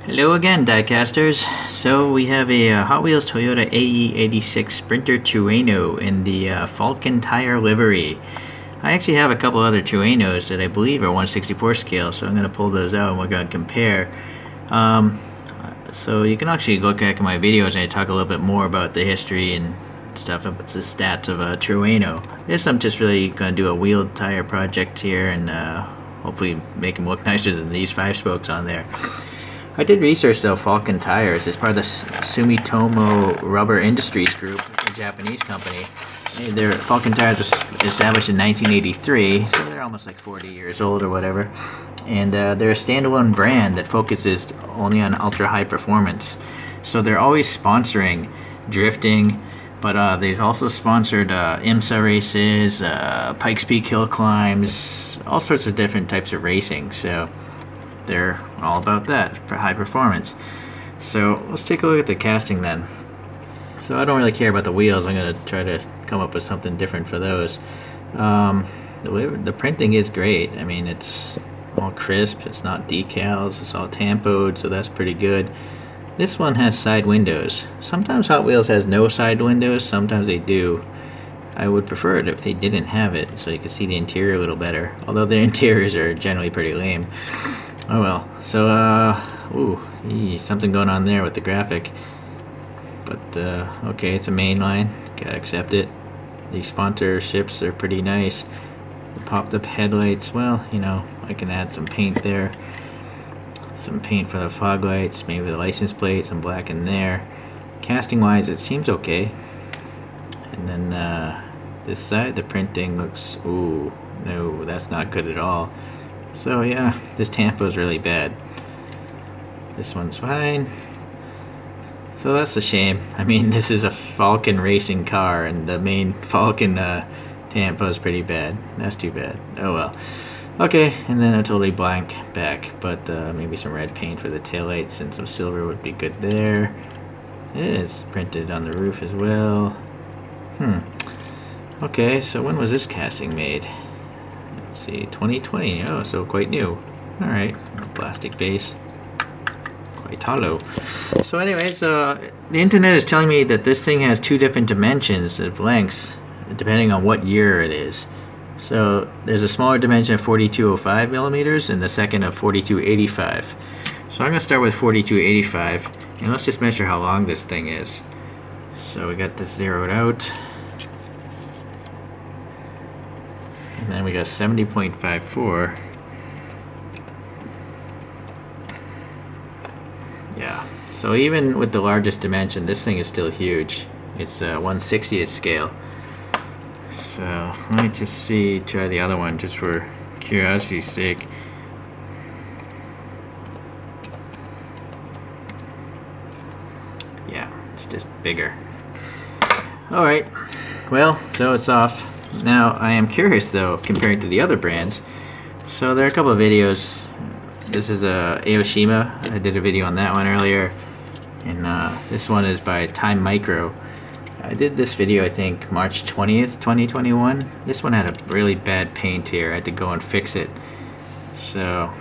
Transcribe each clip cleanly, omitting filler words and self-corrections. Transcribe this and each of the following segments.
Hello again, diecasters. So we have a Hot Wheels Toyota AE86 Sprinter Trueno in the Falcon tire livery. I actually have a couple other Truenos that I believe are 1/64 scale, so I'm going to pull those out and we're going to compare. So you can actually look back at my videos and I talk a little bit more about the history and stuff, about the stats of a Trueno. This I'm just really going to do a wheeled tire project here and hopefully make them look nicer than these 5-spokes on there. I did research though. Falcon Tires is part of the Sumitomo Rubber Industries Group, a Japanese company. Their Falcon Tires was established in 1983, so they're almost like 40 years old or whatever. And they're a standalone brand that focuses only on ultra high performance. So they're always sponsoring drifting, but they've also sponsored IMSA races, Pikes Peak hill climbs, all sorts of different types of racing. So they're all about that for high performance. So let's take a look at the casting then. So I don't really care about the wheels. I'm going to try to come up with something different for those. The printing is great. I mean, it's all crisp. It's not decals. It's all tampoed, so that's pretty good. This one has side windows. Sometimes Hot Wheels has no side windows. Sometimes they do. I would prefer it if they didn't have it, so you can see the interior a little better. Although the interiors are generally pretty lame. Oh well. So, something going on there with the graphic. But, okay, it's a mainline. Gotta accept it. These sponsorships are pretty nice. The popped up headlights, well, you know, I can add some paint there. Some paint for the fog lights, maybe the license plate, some black in there. Casting wise, it seems okay. And then, this side, the printing looks, ooh, no, that's not good at all. So yeah, this tampo is really bad. This one's fine. So that's a shame. I mean, this is a Falcon racing car, and the main Falcon tampo is pretty bad. That's too bad. Oh well. Okay, and then a totally blank back, but maybe some red paint for the taillights and some silver would be good there. It is printed on the roof as well. Okay, so when was this casting made? Let's see, 2020. Oh, so quite new. Alright, plastic base. Quite hollow. So anyways, the internet is telling me that this thing has two different dimensions of lengths, depending on what year it is. So there's a smaller dimension of 4205 millimeters and the second of 4285. So I'm going to start with 4285, and let's just measure how long this thing is. So we got this zeroed out. And then we got 70.54. Yeah, so even with the largest dimension, this thing is still huge. It's 1/60th scale. So let me just try the other one just for curiosity's sake. Yeah, it's just bigger. Alright, well, so it's off. Now, I am curious though, comparing to the other brands. So there are a couple of videos. This is a Aoshima. I did a video on that one earlier. And this one is by Time Micro. I did this video, I think, March 20th, 2021. This one had a really bad paint here. I had to go and fix it. So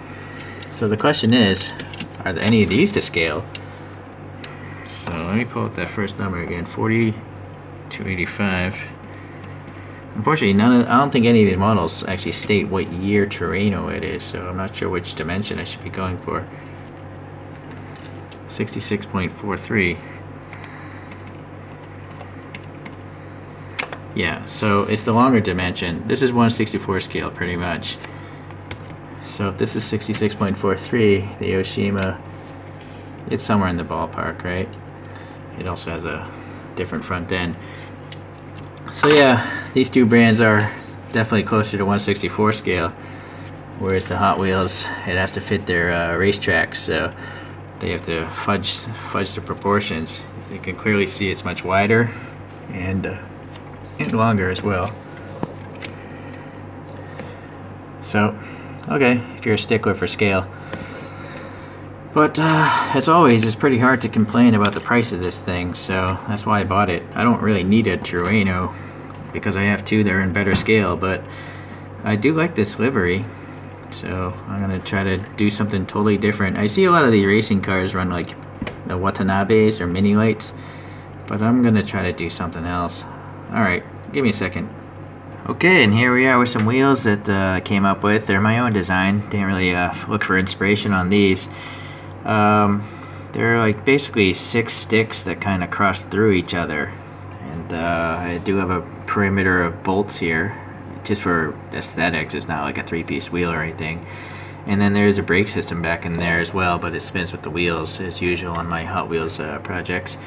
the question is, are there any of these to scale? So let me pull up that first number again, 4285. Unfortunately, I don't think any of these models actually state what year Trueno it is, so I'm not sure which dimension I should be going for. 66.43. Yeah, so it's the longer dimension. This is 1/64 scale pretty much. So if this is 66.43, the Aoshima, it's somewhere in the ballpark, right? It also has a different front end. So yeah, these two brands are definitely closer to 1/64 scale, whereas the Hot Wheels, it has to fit their racetracks, so they have to fudge the proportions. You can clearly see it's much wider and longer as well. So, okay, if you're a stickler for scale. But as always, it's pretty hard to complain about the price of this thing, so that's why I bought it. I don't really need a Trueno because I have two that are in better scale, but I do like this livery. So I'm gonna try to do something totally different. I see a lot of the racing cars run like the Watanabes or mini lights, but I'm gonna try to do something else. Alright, give me a second. Okay, and here we are with some wheels that I came up with. They're my own design. Didn't really look for inspiration on these. They're like basically 6 sticks that kind of cross through each other. And I do have a perimeter of bolts here, just for aesthetics. It's not like a 3-piece wheel or anything. And then there's a brake system back in there as well, but it spins with the wheels as usual on my Hot Wheels projects.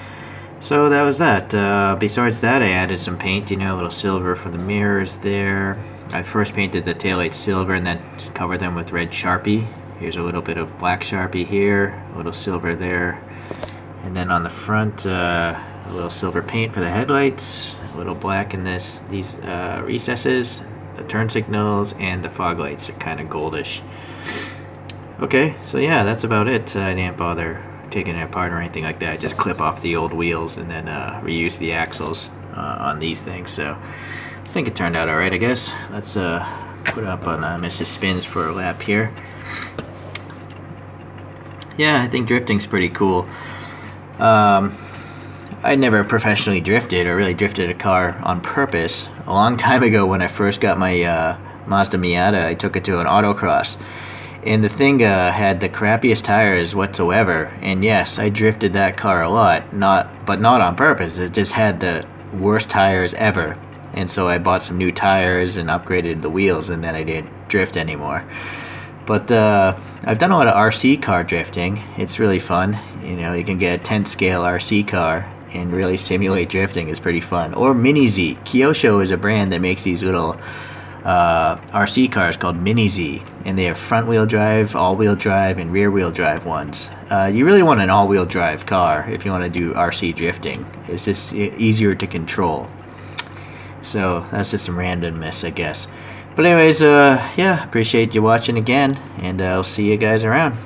So that was that. Besides that, I added some paint, you know, a little silver for the mirrors there. I first painted the taillights silver and then covered them with red Sharpie. Here's a little bit of black Sharpie here, a little silver there. And then on the front, a little silver paint for the headlights, a little black in these recesses, the turn signals, and the fog lights are kind of goldish. Okay, so yeah, that's about it. I didn't bother taking it apart or anything like that. I just clip off the old wheels and then reuse the axles on these things. So I think it turned out alright, I guess. Let's put it up on Mr. Spins for a lap here. Yeah, I think drifting's pretty cool. I never professionally drifted or really drifted a car on purpose. A long time ago when I first got my Mazda Miata, I took it to an autocross. And the thing had the crappiest tires whatsoever. And yes, I drifted that car a lot, but not on purpose. It just had the worst tires ever. And so I bought some new tires and upgraded the wheels, and then I didn't drift anymore. But I've done a lot of RC car drifting. It's really fun. You know, you can get a 10 scale RC car and really simulate drifting. Is pretty fun. Or Mini Z. Kyosho is a brand that makes these little RC cars called Mini Z, and they have front wheel drive, all wheel drive, and rear wheel drive ones. You really want an all wheel drive car if you want to do RC drifting. It's just easier to control. So that's just some randomness, I guess. But anyways, yeah, appreciate you watching again, and I'll see you guys around.